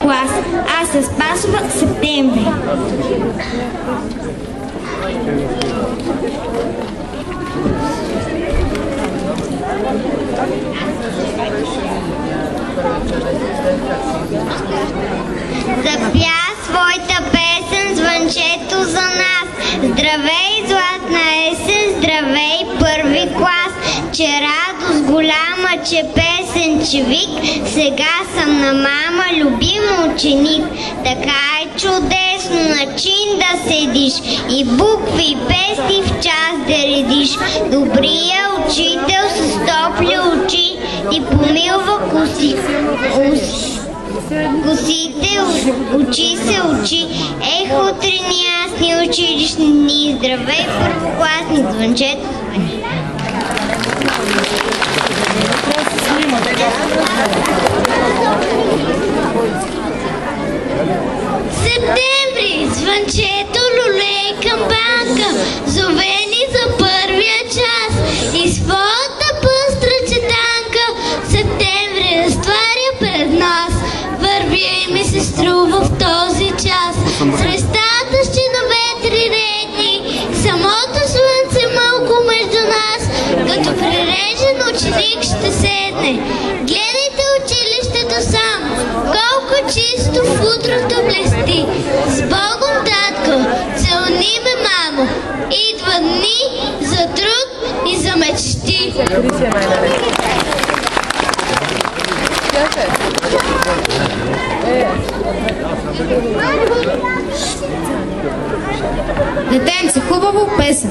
клас. Аз се Спасова Септември. Запя своята песен звънчето за нас. Здравей, златна есен, здравей, първи клас. Че радост голяма, че песен, че вик. Сега съм на мама, любим ученик. Така е чудесно на чин да седиш и букви и песни в час да редиш. Добрия учител с топли очи ти помилва косите, очи се очи. Ех, утрени ясни училищни дни, здравей, първокласни, звънчето звъни. Септември, звънчето люлей камбанка, зовени за първия час и своята пъстра четанка. Септември разтваря пред нас, вървя и ми се струва в този час. Звездата с чинове триредни, самото слънце малко между нас, като прирежен ученик ще седне. Гледайте училището само, колко чисто в утрото блести. С Богом, татко, целуни ме, мамо, идва дни за труд и за мечти. Детенце, хубаво песен.